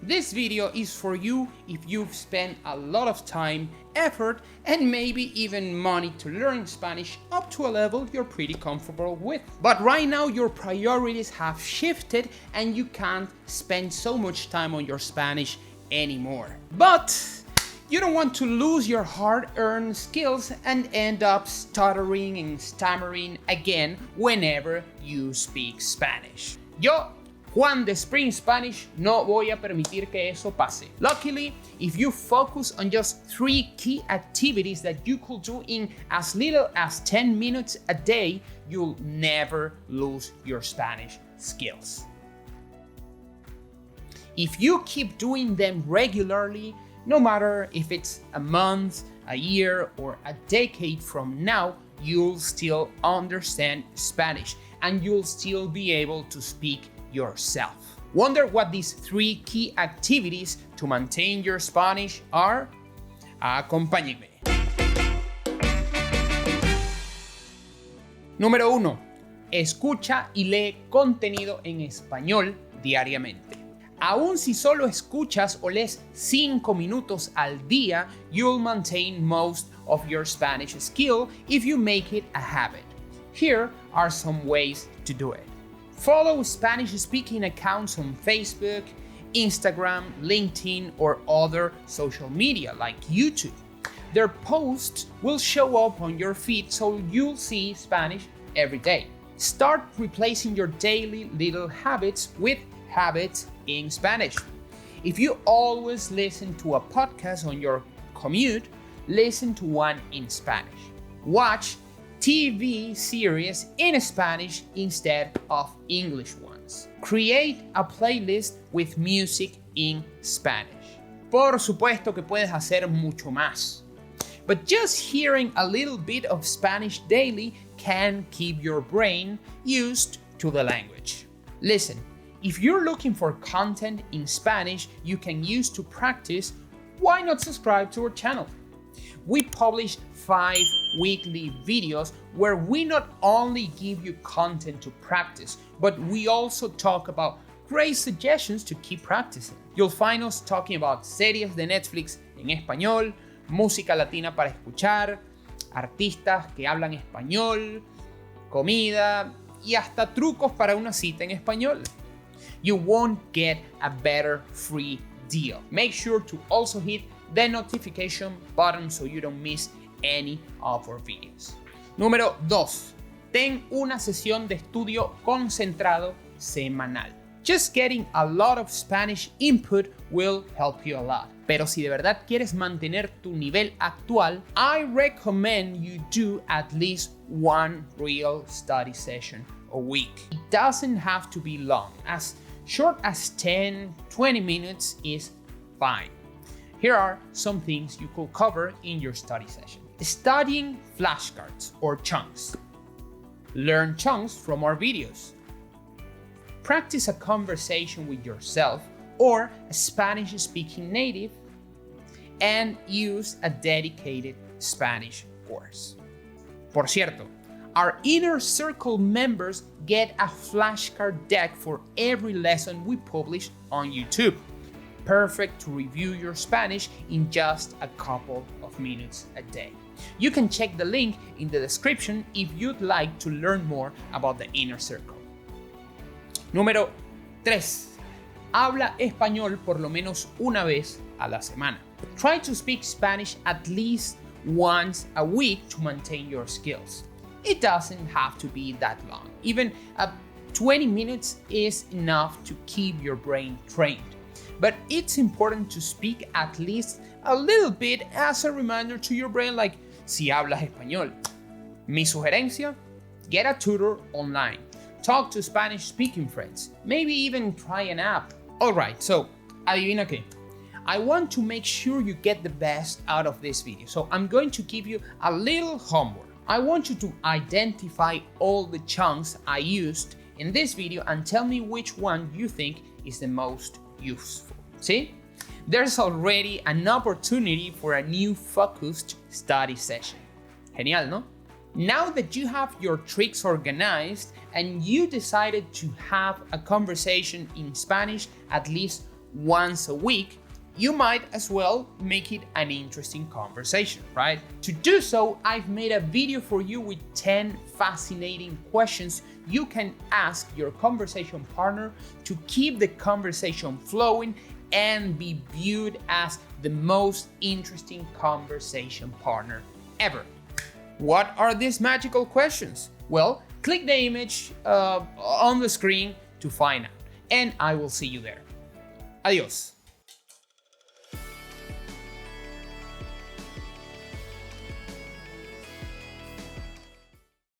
This video is for you if you've spent a lot of time, effort, and maybe even money to learn Spanish up to a level you're pretty comfortable with. But right now your priorities have shifted and you can't spend so much time on your Spanish anymore. But you don't want to lose your hard-earned skills and end up stuttering and stammering again whenever you speak Spanish. Yo, Juan de Spring Spanish, no voy a permitir que eso pase. Luckily, if you focus on just 3 key activities that you could do in as little as 10 minutes a day, you'll never lose your Spanish skills. If you keep doing them regularly, no matter if it's a month, a year, or a decade from now, you'll still understand Spanish and you'll still be able to speak yourself. Wonder what these 3 key activities to maintain your Spanish are? Acompáñenme. Número 1. Escucha y lee contenido en español diariamente. Aun si solo escuchas o lees 5 minutos al día, you'll maintain most of your Spanish skill if you make it a habit. Here are some ways to do it. Follow Spanish-speaking accounts on Facebook, Instagram, LinkedIn, or other social media like YouTube. Their posts will show up on your feed so you'll see Spanish every day. Start replacing your daily little habits with habits in Spanish. If you always listen to a podcast on your commute, listen to one in Spanish. Watch TV series in Spanish instead of English ones. Create a playlist with music in Spanish. Por supuesto que puedes hacer mucho más. But just hearing a little bit of Spanish daily can keep your brain used to the language. Listen, if you're looking for content in Spanish you can use to practice, why not subscribe to our channel? We publish 5 weekly videos where we not only give you content to practice, but we also talk about great suggestions to keep practicing. You'll find us talking about series de Netflix en español, música latina para escuchar, artistas que hablan español, comida y hasta trucos para una cita en español. You won't get a better free deal. Make sure to also hit the notification button so you don't miss any of our videos. Número 2. Ten una sesión de estudio concentrado semanal. Just getting a lot of Spanish input will help you a lot. Pero si de verdad quieres mantener tu nivel actual, I recommend you do at least one real study session a week. It doesn't have to be long. As short as 10-20 minutes is fine. Here are some things you could cover in your study session. Studying flashcards or chunks. Learn chunks from our videos. Practice a conversation with yourself or a Spanish-speaking native, and use a dedicated Spanish course. Por cierto, our Inner Circle members get a flashcard deck for every lesson we publish on YouTube. Perfect to review your Spanish in just a couple of minutes a day. You can check the link in the description if you'd like to learn more about the Inner Circle. Número 3. Habla español por lo menos una vez a la semana. Try to speak Spanish at least once a week to maintain your skills. It doesn't have to be that long. Even 20 minutes is enough to keep your brain trained. But it's important to speak at least a little bit as a reminder to your brain, like, si hablas español. Mi sugerencia, get a tutor online. Talk to Spanish-speaking friends. Maybe even try an app. Alright, so, adivina qué. I want to make sure you get the best out of this video, so I'm going to give you a little homework. I want you to identify all the chunks I used in this video and tell me which one you think is the most useful. See? There's already an opportunity for a new focused study session. Genial, ¿no? Now that you have your tricks organized and you decided to have a conversation in Spanish at least once a week, you might as well make it an interesting conversation, right? To do so, I've made a video for you with 10 fascinating questions you can ask your conversation partner to keep the conversation flowing and be viewed as the most interesting conversation partner ever. What are these magical questions? Well, click the image on the screen to find out, and I will see you there. Adios.